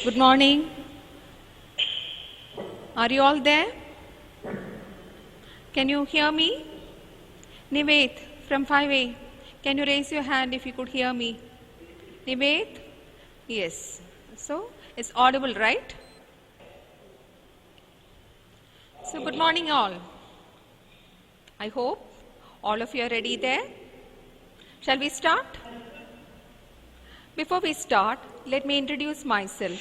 Good morning. Are you all there? Can you hear me? Nivet from 5A. Can you raise your hand if you could hear me? Nivet? Yes. So, it's audible, right? So, good morning all. I hope all of you are ready there. Shall we start? Before we start, let me introduce myself.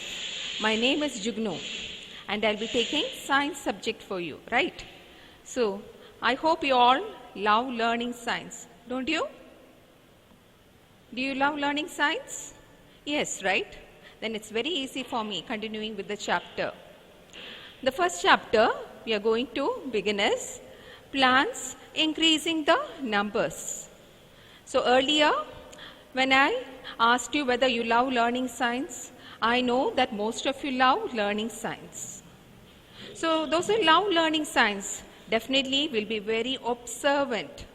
My name is Jugnu and I'll be taking science subject for you, right? So, I hope you all love learning science, don't you? Do you love learning science? Yes, right? Then it's very easy for me continuing with the chapter. The first chapter we are going to begin is plants increasing the numbers. So earlier, when I asked you whether you love learning science, I know that most of you love learning science. So those who love learning science definitely will be very observant.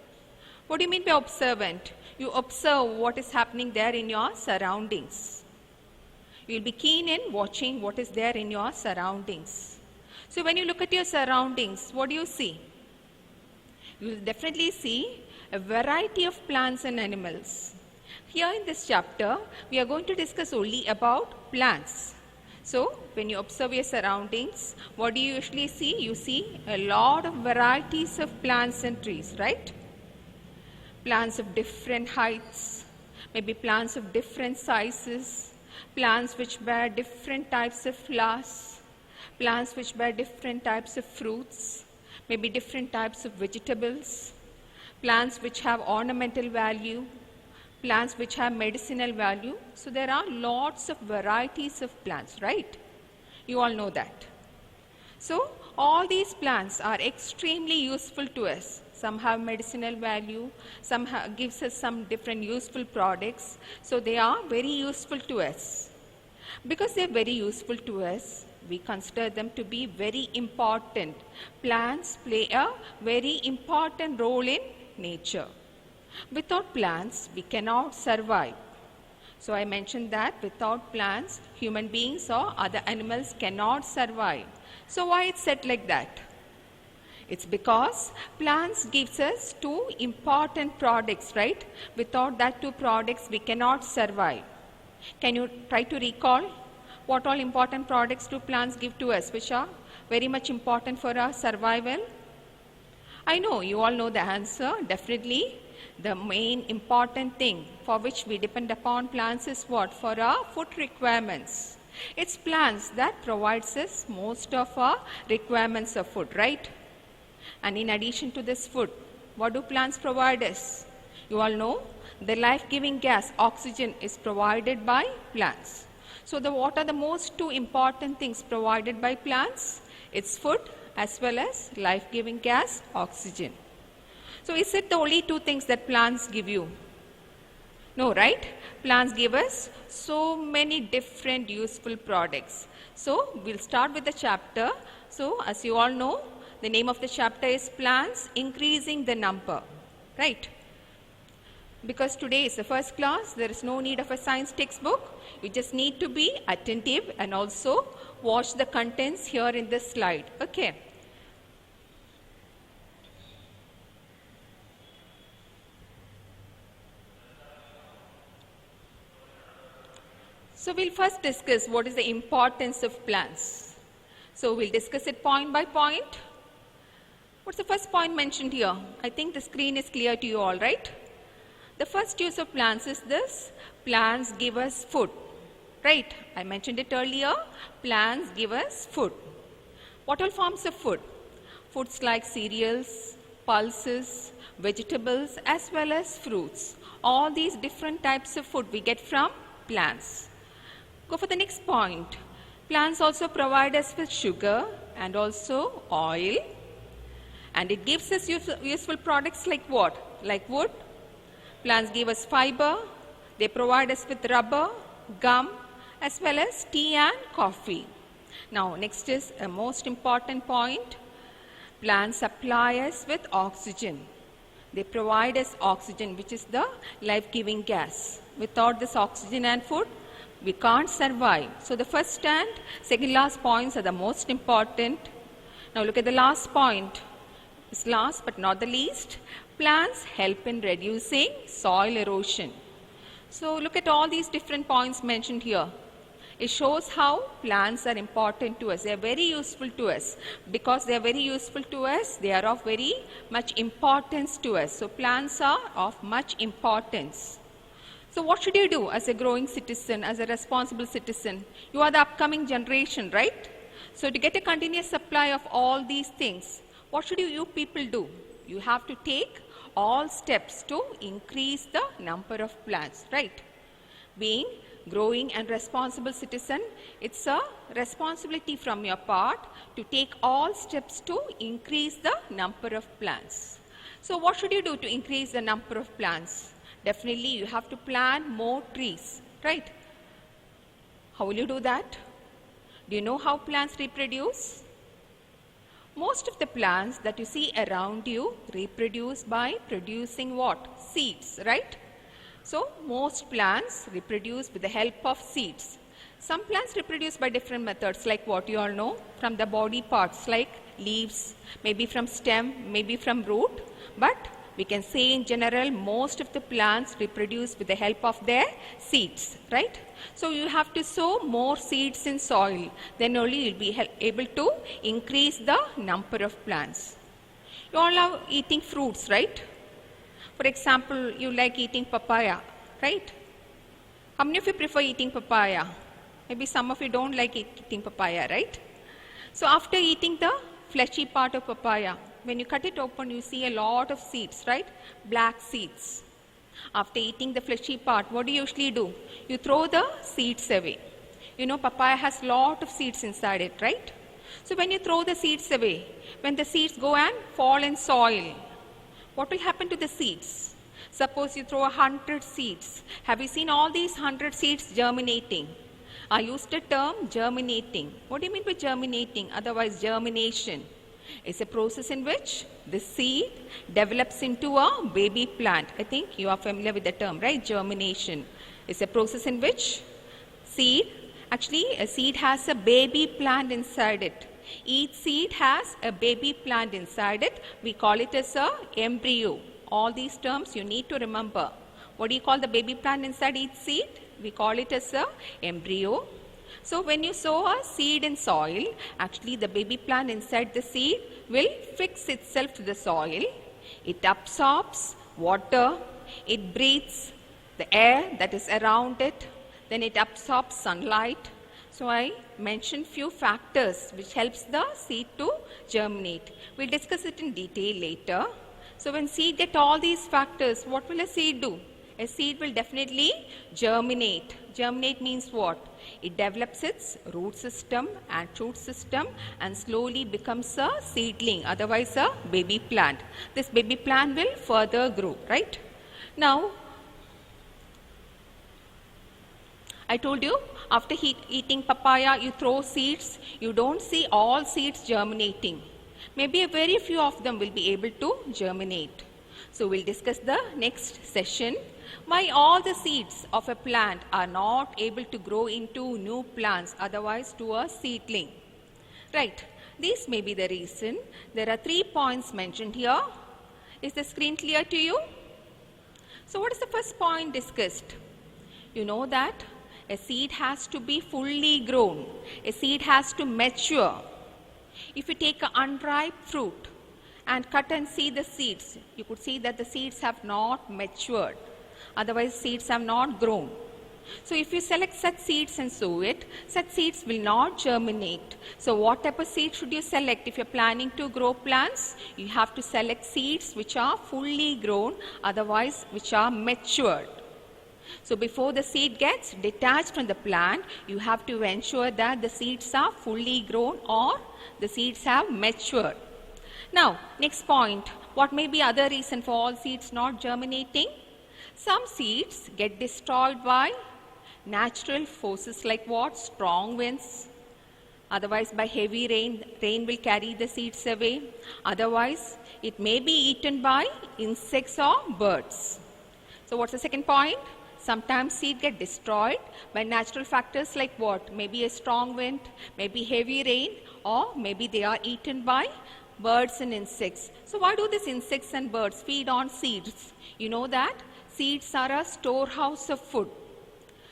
What do you mean by observant? You observe what is happening there in your surroundings. You will be keen in watching what is there in your surroundings. So when you look at your surroundings, what do you see? You will definitely see a variety of plants and animals. Here in this chapter, we are going to discuss only about plants. So, when you observe your surroundings, what do you usually see? You see a lot of varieties of plants and trees, right? Plants of different heights, maybe plants of different sizes, plants which bear different types of flowers, plants which bear different types of fruits, maybe different types of vegetables, plants which have ornamental value, plants which have medicinal value. So there are lots of varieties of plants, right? You all know that. So all these plants are extremely useful to us. Some have medicinal value, some gives us some different useful products. So they are very useful to us. Because they are very useful to us, we consider them to be very important. Plants play a very important role in nature. Without plants, we cannot survive. So I mentioned that without plants, human beings or other animals cannot survive. So why it's said like that? It's because plants gives us two important products, right? Without that two products, we cannot survive. Can you try to recall what all important products do plants give to us, which are very much important for our survival? I know you all know the answer, definitely. The main important thing for which we depend upon plants is what? For our food requirements. It's plants that provides us most of our requirements of food, right? And in addition to this food, what do plants provide us? You all know the life-giving gas, oxygen, is provided by plants. So what are the most two important things provided by plants? It's food as well as life-giving gas, oxygen. So is it the only two things that plants give you? No, right? Plants give us so many different useful products. So we'll start with the chapter. So as you all know, the name of the chapter is Plants Increasing the Number, right? Because today is the first class, there is no need of a science textbook. You just need to be attentive and also watch the contents here in this slide, okay? So we'll first discuss what is the importance of plants. So we'll discuss it point by point. What's the first point mentioned here? I think the screen is clear to you all, right? The first use of plants is this: plants give us food, right? I mentioned it earlier, plants give us food. What all forms of food? Foods like cereals, pulses, vegetables as well as fruits. All these different types of food we get from plants. Go for the next point. Plants also provide us with sugar and also oil. And it gives us useful products like what? Like wood. Plants give us fiber. They provide us with rubber, gum, as well as tea and coffee. Now, next is a most important point. Plants supply us with oxygen. They provide us oxygen, which is the life-giving gas. Without this oxygen and food, we can't survive. So the first and second last points are the most important. Now look at the last point. It's last but not the least. Plants help in reducing soil erosion. So look at all these different points mentioned here. It shows how plants are important to us. They are very useful to us. Because they are very useful to us, they are of very much importance to us. So plants are of much importance. So what should you do as a growing citizen, as a responsible citizen? You are the upcoming generation, right? So to get a continuous supply of all these things, what should you people do? You have to take all steps to increase the number of plants, right? Being growing and responsible citizen, it's a responsibility from your part to take all steps to increase the number of plants. So what should you do to increase the number of plants? Definitely you have to plant more trees, right? How will you do that? Do you know how plants reproduce? Most of the plants that you see around you reproduce by producing what? Seeds, right? So most plants reproduce with the help of seeds. Some plants reproduce by different methods, like what you all know, from the body parts like leaves, maybe from stem, maybe from root. But we can say in general, most of the plants reproduce with the help of their seeds, right? So you have to sow more seeds in soil, then only you'll be able to increase the number of plants. You all love eating fruits, right? For example, you like eating papaya, right? How many of you prefer eating papaya? Maybe some of you don't like eating papaya, right? So after eating the fleshy part of papaya, when you cut it open, you see a lot of seeds, right? Black seeds. After eating the fleshy part, what do you usually do? You throw the seeds away. You know, papaya has a lot of seeds inside it, right? So when you throw the seeds away, when the seeds go and fall in soil, what will happen to the seeds? Suppose you throw 100 seeds. Have you seen all these 100 seeds germinating? I used the term germinating. What do you mean by germinating? Otherwise, germination. It's a process in which the seed develops into a baby plant. I think you are familiar with the term, right? Germination. It's a process in which a seed has a baby plant inside it. Each seed has a baby plant inside it. We call it as a embryo. All these terms you need to remember. What do you call the baby plant inside each seed? We call it as a embryo. So when you sow a seed in soil, actually the baby plant inside the seed will fix itself to the soil. It absorbs water. It breathes the air that is around it. Then it absorbs sunlight. So I mentioned few factors which helps the seed to germinate. We'll discuss it in detail later. So when seed get all these factors, what will a seed do? A seed will definitely germinate. Germinate means what? It develops its root system and shoot system and slowly becomes a seedling, otherwise a baby plant. This baby plant will further grow, right? Now, I told you, after eating papaya, you throw seeds. You don't see all seeds germinating. Maybe a very few of them will be able to germinate. So we'll discuss the next session. Why all the seeds of a plant are not able to grow into new plants, otherwise to a seedling. Right. This may be the reason. There are 3 points mentioned here. Is the screen clear to you? So what is the first point discussed? You know that a seed has to be fully grown. A seed has to mature. If you take an unripe fruit and cut and see the seeds, you could see that the seeds have not matured. Otherwise, seeds have not grown. So if you select such seeds and sow it, such seeds will not germinate. So what type of seed should you select? If you're planning to grow plants, you have to select seeds which are fully grown, otherwise which are matured. So before the seed gets detached from the plant, you have to ensure that the seeds are fully grown or the seeds have matured. Now, next point. What may be other reason for all seeds not germinating? Some seeds get destroyed by natural forces like what? Strong winds. Otherwise, by heavy rain, rain will carry the seeds away. Otherwise, it may be eaten by insects or birds. So what's the second point? sometimes seed get destroyed by natural factors like what? Maybe a strong wind, maybe heavy rain, or maybe they are eaten by birds and insects. So why do these insects and birds feed on seeds? You know that seeds are a storehouse of food.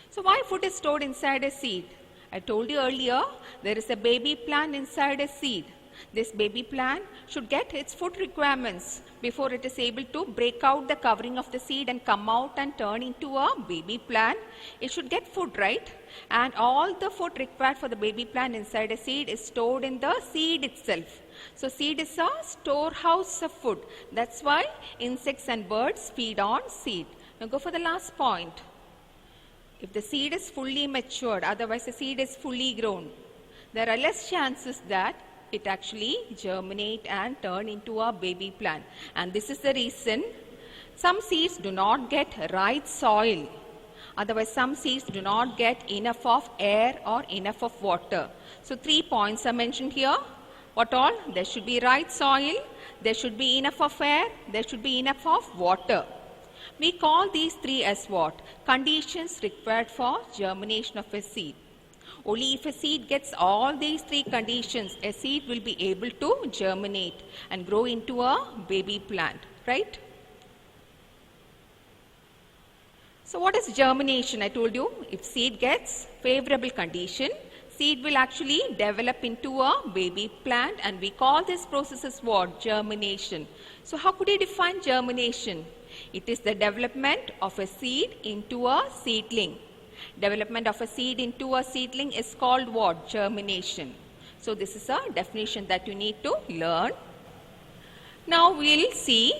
So why food is stored inside a seed? I told you earlier, there is a baby plant inside a seed. This baby plant should get its food requirements before it is able to break out the covering of the seed and come out and turn into a baby plant. It should get food, right? And all the food required for the baby plant inside a seed is stored in the seed itself. So seed is a storehouse of food. That's why insects and birds feed on seed. Now go for the last point. If the seed is fully matured, otherwise the seed is fully grown, there are less chances that it actually germinate and turn into a baby plant. And this is the reason some seeds do not get right soil. Otherwise, some seeds do not get enough of air or enough of water. So 3 points are mentioned here. What all? There should be right soil, there should be enough of air, there should be enough of water. We call these 3 as what? Conditions required for germination of a seed. Only if a seed gets all these 3 conditions, a seed will be able to germinate and grow into a baby plant, right? So what is germination? I told you, if seed gets favorable condition, seed will actually develop into a baby plant, and we call this process as what? Germination. So how could you define germination? It is the development of a seed into a seedling. Development of a seed into a seedling is called what? Germination. So this is a definition that you need to learn. Now we'll see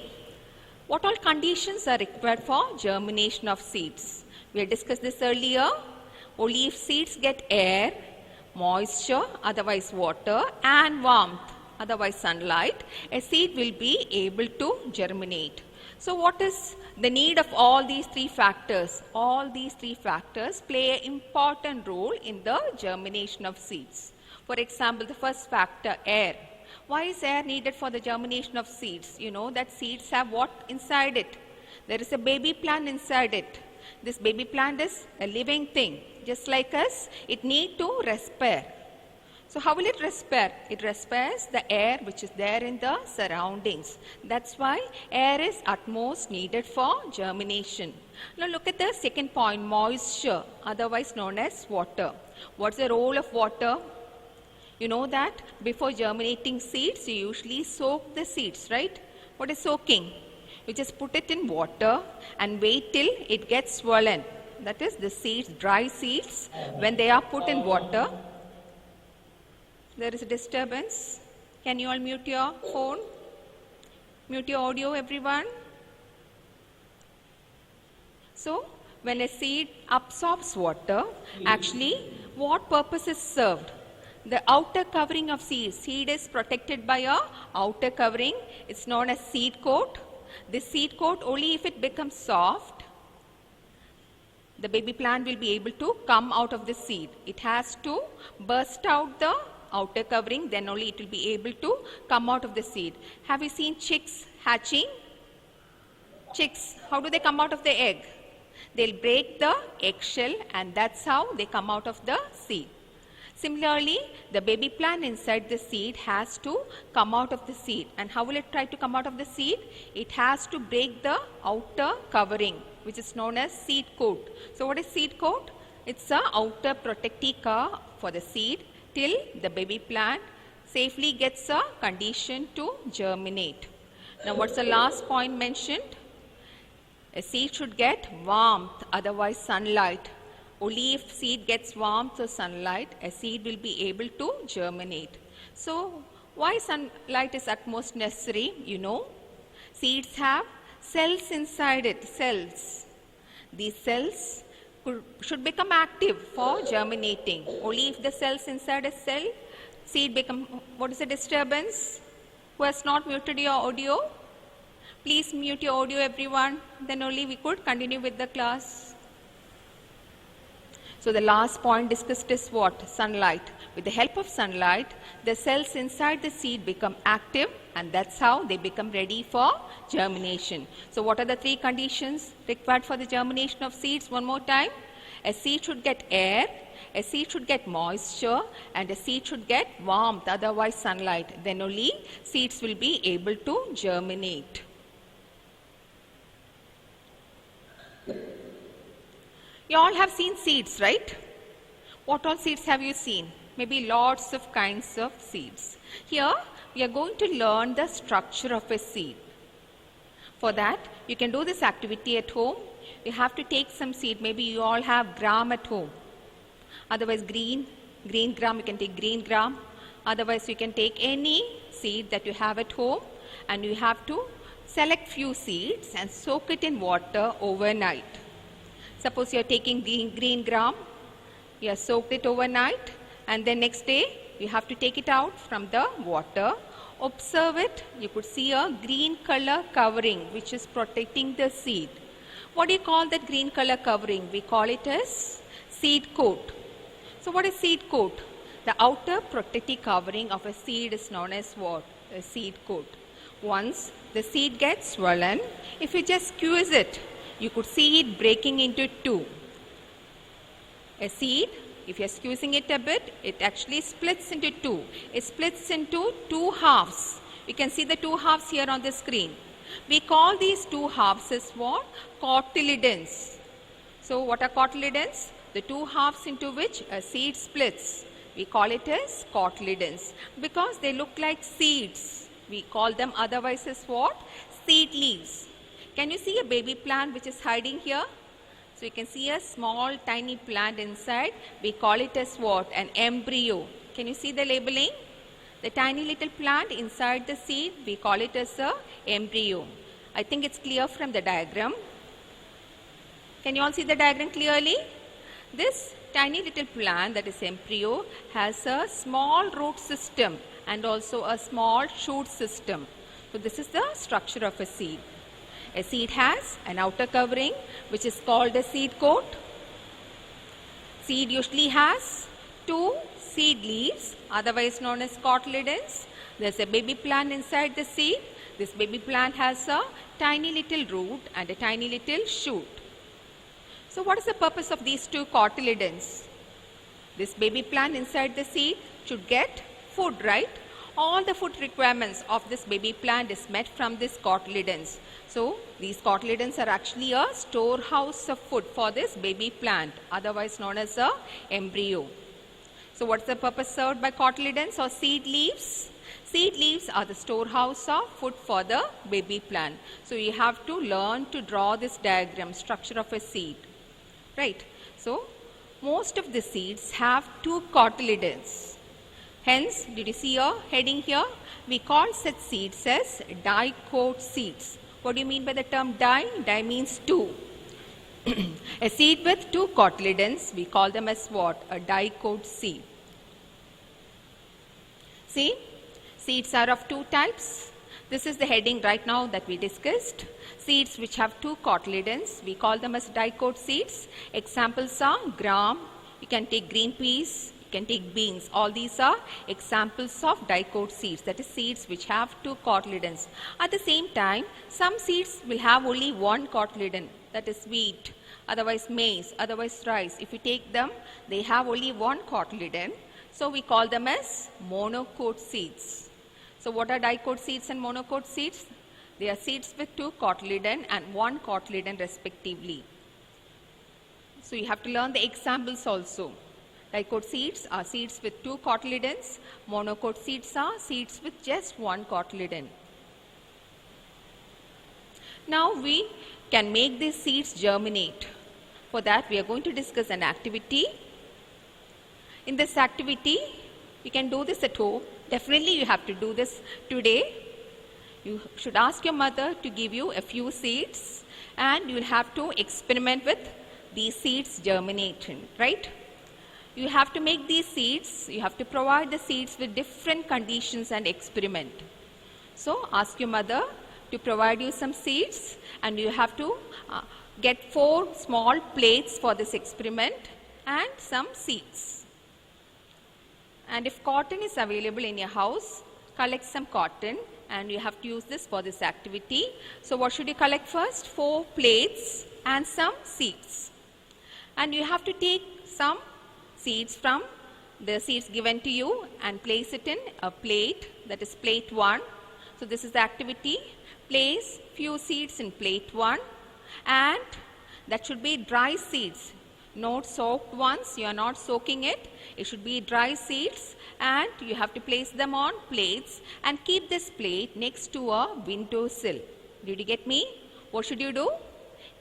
what all conditions are required for germination of seeds. We have discussed this earlier. Only if seeds get air, moisture, otherwise water, and warmth, otherwise sunlight, a seed will be able to germinate. So what is the need of all these 3 factors? All these 3 factors play an important role in the germination of seeds. For example, the first factor, air. Why is air needed for the germination of seeds? You know that seeds have what inside it? There is a baby plant inside it. This baby plant is a living thing. Just like us, it needs to respire. So how will it respire? It respires the air which is there in the surroundings. That's why air is utmost needed for germination. Now look at the second point, moisture, otherwise known as water. What's the role of water? You know that before germinating seeds, you usually soak the seeds, right? What is soaking? You just put it in water and wait till it gets swollen. That is the seeds, dry seeds, when they are put in water. There is a disturbance. Can you all mute your phone? Mute your audio, everyone. So, when a seed absorbs water, actually, what purpose is served? The outer covering of seed. Seed is protected by a outer covering. It's known as seed coat. This seed coat, only if it becomes soft, the baby plant will be able to come out of the seed. It has to burst out the outer covering, then only it will be able to come out of the seed. Have you seen chicks hatching? Chicks, how do they come out of the egg? They'll break the eggshell, and that's how they come out of the seed. Similarly, the baby plant inside the seed has to come out of the seed. And how will it try to come out of the seed? It has to break the outer covering, which is known as seed coat. So what is seed coat? It's a outer protective cover for the seed till the baby plant safely gets a condition to germinate. Now what's the last point mentioned? A seed should get warmth, otherwise sunlight. Only if seed gets warmth or sunlight, a seed will be able to germinate. So why sunlight is utmost necessary? You know, seeds have cells inside it, cells. These cells should become active for germinating. Only if the cells inside a cell, seed become, what is the disturbance? Who has not muted your audio? Please mute your audio, everyone. Then only we could continue with the class. So the last point discussed is what? Sunlight. With the help of sunlight, the cells inside the seed become active, and that's how they become ready for germination. So what are the three conditions required for the germination of seeds? One more time. A seed should get air, a seed should get moisture, and a seed should get warmth, otherwise sunlight. Then only seeds will be able to germinate. You all have seen seeds, right? What all seeds have you seen? Maybe lots of kinds of seeds. Here, we are going to learn the structure of a seed. For that, you can do this activity at home. You have to take some seed. Maybe you all have gram at home. Otherwise, green gram, you can take green gram. Otherwise, you can take any seed that you have at home, and you have to select few seeds and soak it in water overnight. Suppose you are taking green gram, you have soaked it overnight, and then next day you have to take it out from the water. Observe it, you could see a green color covering which is protecting the seed. What do you call that green color covering? We call it as seed coat. So what is seed coat? The outer protective covering of a seed is known as what? A seed coat. Once the seed gets swollen, if you just squeeze it, you could see it breaking into two. A seed, if you are squeezing it a bit, it actually splits into two. It splits into two halves. You can see the two halves here on the screen. We call these two halves as what? Cotyledons. So what are cotyledons? The two halves into which a seed splits. We call it as cotyledons because they look like seeds. We call them otherwise as what? Seed leaves. Can you see a baby plant which is hiding here? So you can see a small tiny plant inside. We call it as what? An embryo. Can you see the labeling? The tiny little plant inside the seed, we call it as a embryo. I think it's clear from the diagram. Can you all see the diagram clearly? This tiny little plant, that is embryo, has a small root system and also a small shoot system. So this is the structure of a seed. A seed has an outer covering which is called a seed coat. Seed usually has two seed leaves, otherwise known as cotyledons. There's a baby plant inside the seed. This baby plant has a tiny little root and a tiny little shoot. So what is the purpose of these two cotyledons? This baby plant inside the seed should get food, right? All the food requirements of this baby plant is met from these cotyledons. So these cotyledons are actually a storehouse of food for this baby plant, otherwise known as a embryo. So what's the purpose served by cotyledons or seed leaves? Seed leaves are the storehouse of food for the baby plant. So you have to learn to draw this diagram, structure of a seed. Right? So most of the seeds have two cotyledons. Hence, did you see a heading here? We call such seeds as dicot seeds. What do you mean by the term di? Di means two. A seed with two cotyledons, we call them as what? A dicot seed. See, seeds are of two types. This is the heading right now that we discussed. Seeds which have two cotyledons, we call them as dicot seeds. Examples are gram, you can take green peas, you can take beans. All these are examples of dicot seeds, that is seeds which have two cotyledons. At the same time, some seeds will have only one cotyledon, that is wheat, otherwise maize, otherwise rice. If you take them, they have only one cotyledon. So we call them as monocot seeds. So what are dicot seeds and monocot seeds? They are seeds with two cotyledon and one cotyledon respectively. So you have to learn the examples also. Dicot seeds are seeds with two cotyledons. Monocot seeds are seeds with just one cotyledon. Now we can make these seeds germinate. For that we are going to discuss an activity. In this activity, you can do this at home. Definitely you have to do this today. You should ask your mother to give you a few seeds and you will have to experiment with these seeds germinating, right? You have to make these seeds, you have to provide the seeds with different conditions and experiment. So ask your mother to provide you some seeds and you have to get 4 small plates for this experiment and some seeds. And if cotton is available in your house, collect some cotton, and you have to use this for this activity. So what should you collect first? 4 plates and some seeds. And you have to take some seeds from the seeds given to you and place it in a plate, that is plate 1. So this is the activity. Place few seeds in plate 1, and that should be dry seeds, not soaked ones. You are not soaking it. It should be dry seeds, and you have to place them on plates and keep this plate next to a windowsill. Did you get me? What should you do?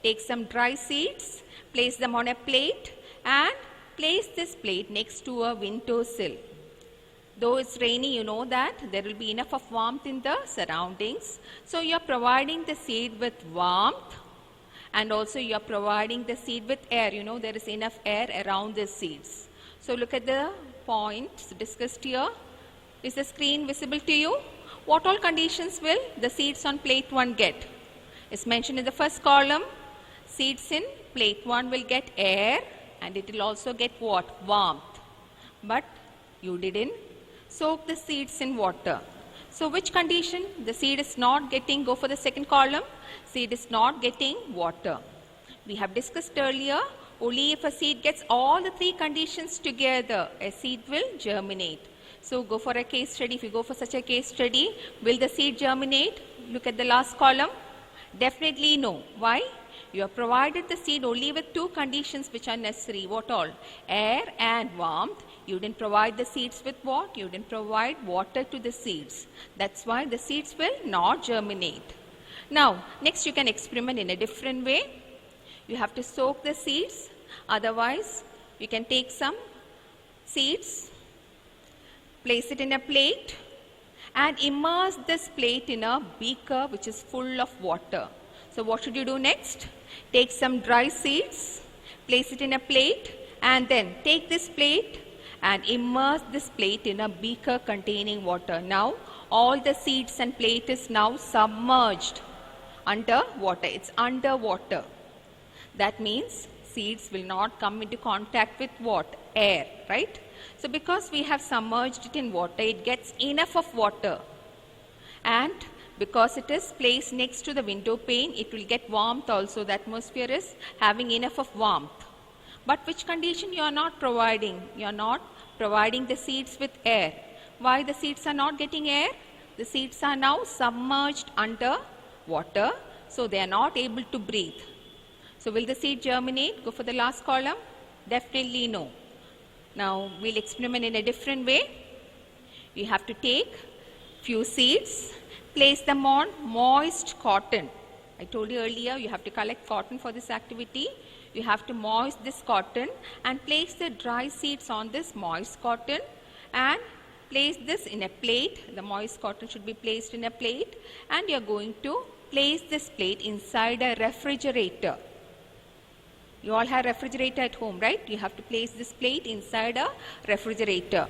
Take some dry seeds, place them on a plate, and place this plate next to a windowsill. Though it's rainy, you know that there will be enough of warmth in the surroundings. So you are providing the seed with warmth, and also you are providing the seed with air. You know there is enough air around the seeds. So look at the points discussed here. Is the screen visible to you? What all conditions will the seeds on plate 1 get? It's mentioned in the first column. Seeds in plate 1 will get air, and it will also get what? Warmth. But you didn't soak the seeds in water. So which condition? The seed is not getting, go for the second column, seed is not getting water. We have discussed earlier, only if a seed gets all the 3 conditions together, a seed will germinate. So go for a case study. If you go for such a case study, will the seed germinate? Look at the last column. Definitely no. Why? You have provided the seed only with 2 conditions which are necessary. What all? Air and warmth. You didn't provide the seeds with what? You didn't provide water to the seeds. That's why the seeds will not germinate. Now, next you can experiment in a different way. You have to soak the seeds. Otherwise, you can take some seeds, place it in a plate, and immerse this plate in a beaker which is full of water. So what should you do next? Take some dry seeds, place it in a plate, and then take this plate and immerse this plate in a beaker containing water. Now all the seeds and plate is now submerged under water. It's under water. That means seeds will not come into contact with what? Air, right? So because we have submerged it in water, it gets enough of water. And because it is placed next to the window pane, it will get warmth also. The atmosphere is having enough of warmth. But which condition you are not providing? You are not providing the seeds with air. Why the seeds are not getting air? The seeds are now submerged under water, so they are not able to breathe. So will the seed germinate? Go for the last column. Definitely no. Now we'll experiment in a different way. You have to take few seeds, place them on moist cotton. I told you earlier you have to collect cotton for this activity. You have to moist this cotton and place the dry seeds on this moist cotton and place this in a plate. The moist cotton should be placed in a plate, and you are going to place this plate inside a refrigerator. You all have refrigerator at home, right? You have to place this plate inside a refrigerator.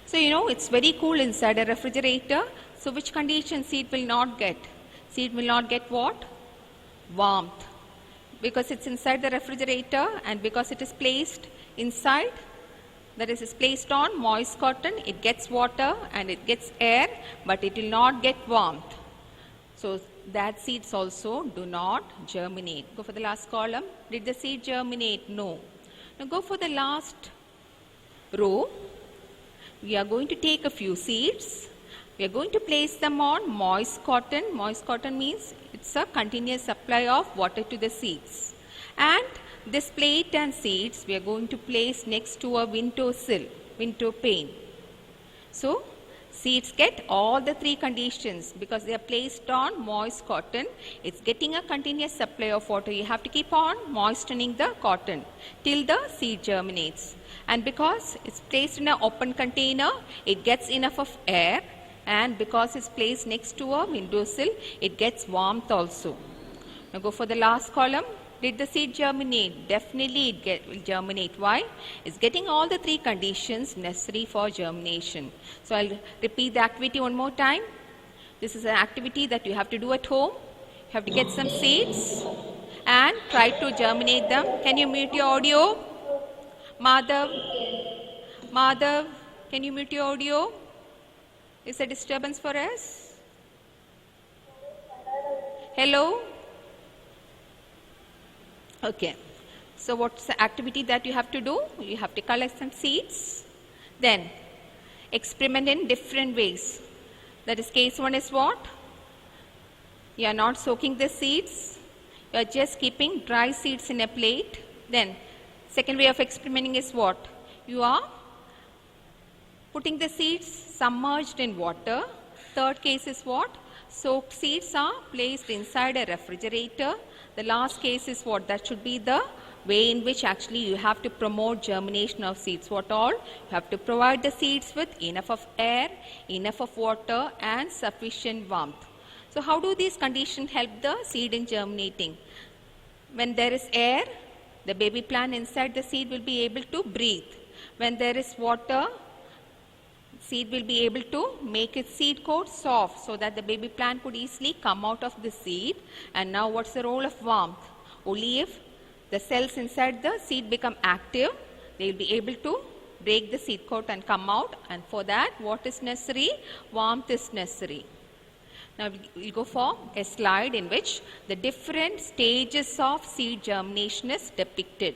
So you know it's very cool inside a refrigerator. So which condition seed will not get? Seed will not get what? Warmth. Because it's inside the refrigerator, and because it is placed inside, that is, it's placed on moist cotton, it gets water and it gets air, but it will not get warmth. So that seeds also do not germinate. Go for the last column. Did the seed germinate? No. Now go for the last row. We are going to take a few seeds. We are going to place them on moist cotton. Moist cotton means it's a continuous supply of water to the seeds. And this plate and seeds we are going to place next to a window sill, window pane. So seeds get all the 3 conditions because they are placed on moist cotton. It's getting a continuous supply of water. You have to keep on moistening the cotton till the seed germinates. And because it's placed in an open container, it gets enough of air. And because it's placed next to a windowsill, it gets warmth also. Now go for the last column. Did the seed germinate? Definitely it will germinate. Why? It's getting all the 3 conditions necessary for germination. So I'll repeat the activity one more time. This is an activity that you have to do at home. You have to get some seeds and try to germinate them. Can you mute your audio? Madhav, Madhav, can you mute your audio? Is a disturbance for us? Hello? Okay. So what's the activity that you have to do? You have to collect some seeds. Then experiment in different ways. That is, case one is what? You are not soaking the seeds. You are just keeping dry seeds in a plate. Then second way of experimenting is what? You are putting the seeds submerged in water. Third case is what? Soaked seeds are placed inside a refrigerator. The last case is what? That should be the way in which actually you have to promote germination of seeds. What all? You have to provide the seeds with enough of air, enough of water and sufficient warmth. So how do these conditions help the seed in germinating? When there is air, the baby plant inside the seed will be able to breathe. When there is water, seed will be able to make its seed coat soft so that the baby plant could easily come out of the seed. And now what's the role of warmth? Only if the cells inside the seed become active, they will be able to break the seed coat and come out. And for that, what is necessary? Warmth is necessary. Now we'll go for a slide in which the different stages of seed germination is depicted.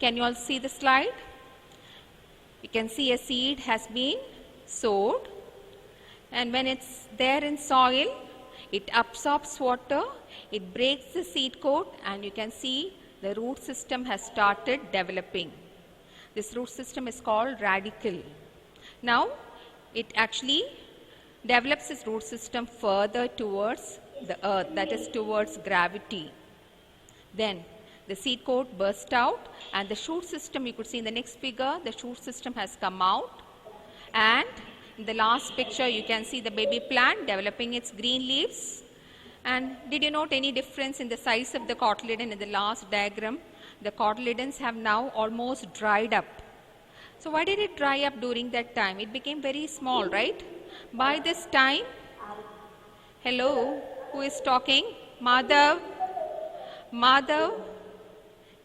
Can you all see the slide? You can see a seed has been sowed, and when it's there in soil, it absorbs water, it breaks the seed coat, and you can see the root system has started developing. This root system is called radicle. Now it actually develops its root system further towards the earth, that is towards gravity. Then the seed coat burst out and the shoot system, you could see in the next figure, the shoot system has come out. And in the last picture, you can see the baby plant developing its green leaves. And did you note any difference in the size of the cotyledon in the last diagram? The cotyledons have now almost dried up. So why did it dry up during that time? It became very small, right? By this time, hello, who is talking? Madhav? Madhav?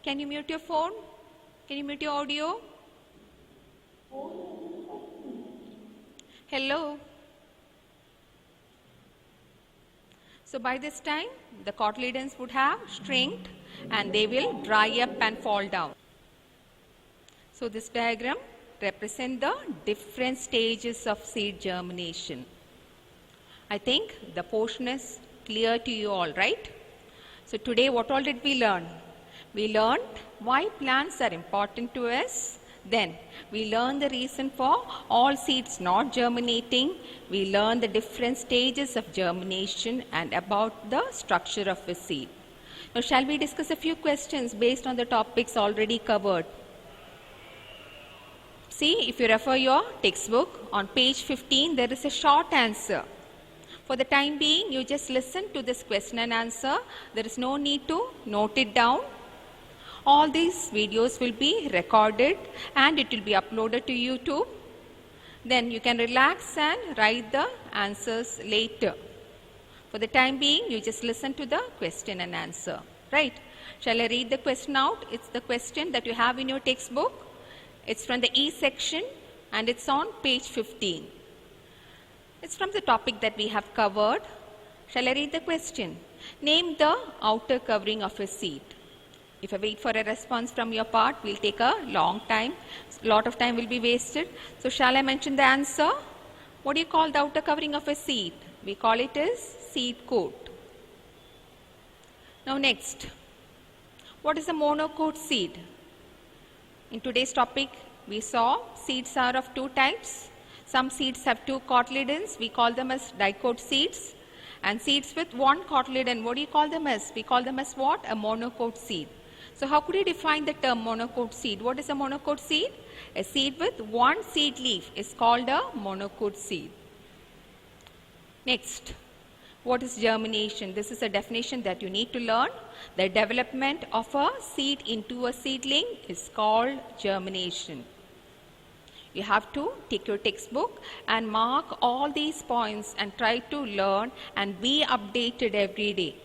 Can you mute your phone? Can you mute your audio? Hello? So by this time, the cotyledons would have shrinked and they will dry up and fall down. So this diagram represents the different stages of seed germination. I think the portion is clear to you all, right? So today what all did we learn? We learned why plants are important to us. Then we learned the reason for all seeds not germinating. We learned the different stages of germination and about the structure of a seed. Now shall we discuss a few questions based on the topics already covered? See, if you refer your textbook, on page 15 there is a short answer. For the time being, you just listen to this question and answer. There is no need to note it down. All these videos will be recorded and it will be uploaded to YouTube. Then you can relax and write the answers later. For the time being, you just listen to the question and answer. Right? Shall I read the question out? It's the question that you have in your textbook. It's from the E section and it's on page 15. It's from the topic that we have covered. Shall I read the question? Name the outer covering of a seed. If I wait for a response from your part, we'll take a long time. A lot of time will be wasted. So shall I mention the answer? What do you call the outer covering of a seed? We call it as seed coat. Now next, what is a monocote seed? In today's topic, we saw seeds are of two types. Some seeds have two cotyledons. We call them as dicote seeds. And seeds with one cotyledon, what do you call them as? We call them as what? A monocote seed. So how could you define the term monocote seed? What is a monocote seed? A seed with one seed leaf is called a monocote seed. Next, what is germination? This is a definition that you need to learn. The development of a seed into a seedling is called germination. You have to take your textbook and mark all these points and try to learn and be updated every day.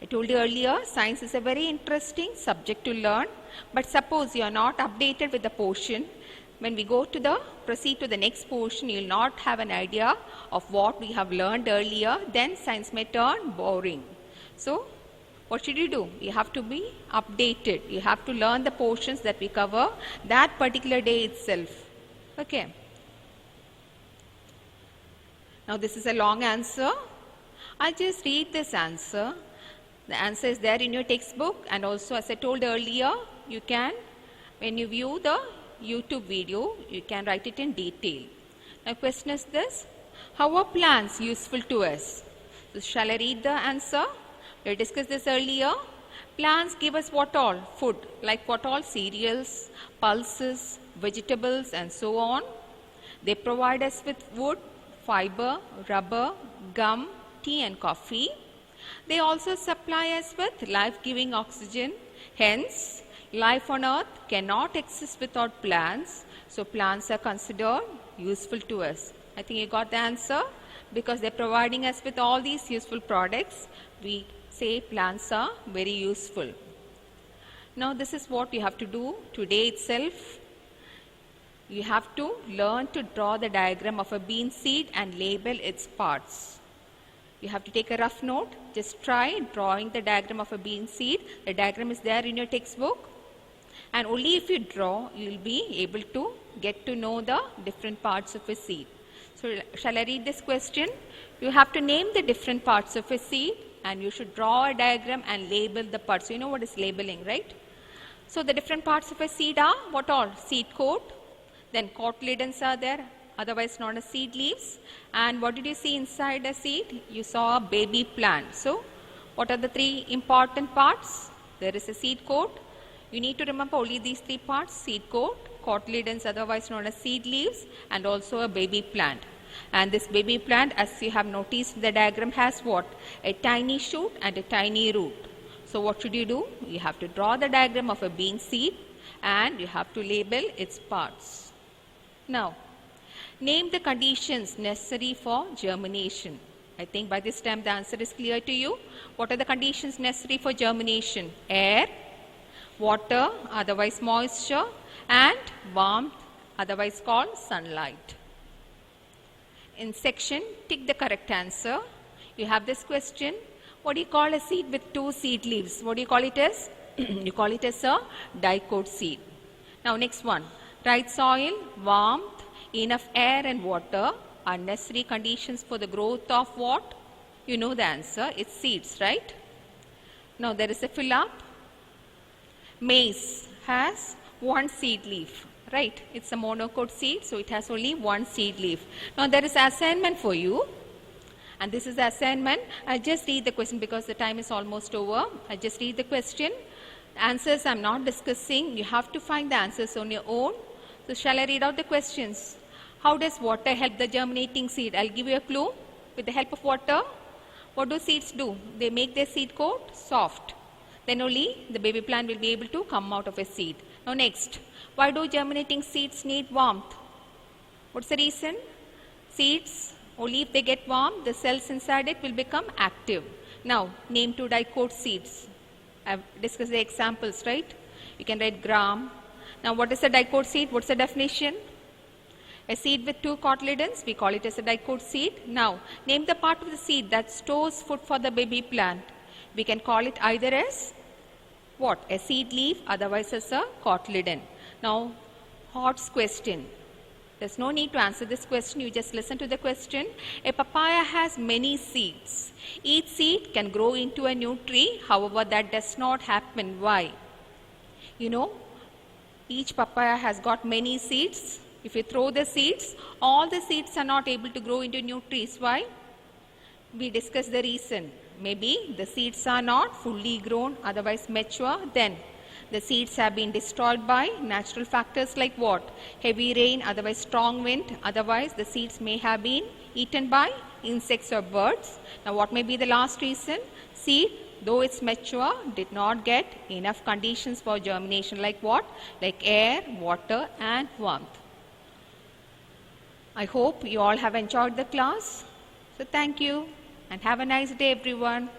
I told you earlier, science is a very interesting subject to learn, but suppose you are not updated with the portion, when we proceed to the next portion, you will not have an idea of what we have learned earlier, then science may turn boring. So, what should you do? You have to be updated. You have to learn the portions that we cover that particular day itself. Okay. Now, this is a long answer. I'll just read this answer. The answer is there in your textbook, and also, as I told earlier, you can, when you view the YouTube video, you can write it in detail. Now, question is this: how are plants useful to us? So, shall I read the answer? We discussed this earlier. Plants give us what all? Food, like what all? Cereals, pulses, vegetables, and so on. They provide us with wood, fiber, rubber, gum, tea, and coffee. They also supply us with life-giving oxygen. Hence, life on earth cannot exist without plants. So, plants are considered useful to us. I think you got the answer. Because they're providing us with all these useful products, we say plants are very useful. Now, this is what you have to do today itself. You have to learn to draw the diagram of a bean seed and label its parts. You have to take a rough note. Just try drawing the diagram of a bean seed. The diagram is there in your textbook. And only if you draw, you will be able to get to know the different parts of a seed. So, shall I read this question? You have to name the different parts of a seed, and you should draw a diagram and label the parts. So, you know what is labeling, right? So, the different parts of a seed are what all? Seed coat, then cotyledons are there, otherwise known as seed leaves. And what did you see inside a seed? You saw a baby plant. So, what are the three important parts? There is a seed coat. You need to remember only these three parts: seed coat, cotyledons, otherwise known as seed leaves, and also a baby plant. And this baby plant, as you have noticed, the diagram has what? A tiny shoot and a tiny root. So, what should you do? You have to draw the diagram of a bean seed and you have to label its parts. Now, name the conditions necessary for germination. I think by this time the answer is clear to you. What are the conditions necessary for germination? Air, water, otherwise moisture, and warmth, otherwise called sunlight. In section, tick the correct answer. You have this question: what do you call a seed with two seed leaves? What do you call it as? You call it as a dicot seed. Now, next one: right soil, warmth, enough air and water are necessary conditions for the growth of what? You know the answer. It's seeds, right? Now, there is a fill up. Maize has one seed leaf, right? It's a monocot seed, so it has only one seed leaf. Now, there is assignment for you, and this is the assignment. I'll just read the question because the time is almost over. I'll just read the question. Answers I'm not discussing. You have to find the answers on your own. So, shall I read out the questions? How does water help the germinating seed? I'll give you a clue. With the help of water, what do seeds do? They make their seed coat soft. Then only the baby plant will be able to come out of a seed. Now, next, why do germinating seeds need warmth? What's the reason? Seeds, only if they get warm, the cells inside it will become active. Now, name two dicot seeds. I've discussed the examples, right? You can write gram. Now, what is a dicot seed? What's the definition? A seed with two cotyledons, we call it as a dicot seed. Now, name the part of the seed that stores food for the baby plant. We can call it either as what? A seed leaf, otherwise as a cotyledon. Now, Hott's question. There's no need to answer this question. You just listen to the question. A papaya has many seeds. Each seed can grow into a new tree. However, that does not happen. Why? You know, each papaya has got many seeds. If you throw the seeds, all the seeds are not able to grow into new trees. Why? We discussed the reason. Maybe the seeds are not fully grown, otherwise mature. Then the seeds have been destroyed by natural factors like what? Heavy rain, otherwise strong wind. Otherwise, the seeds may have been eaten by insects or birds. Now, what may be the last reason? Seed, though it's mature, did not get enough conditions for germination. Like what? Like air, water, and warmth. I hope you all have enjoyed the class. So, thank you and have a nice day, everyone.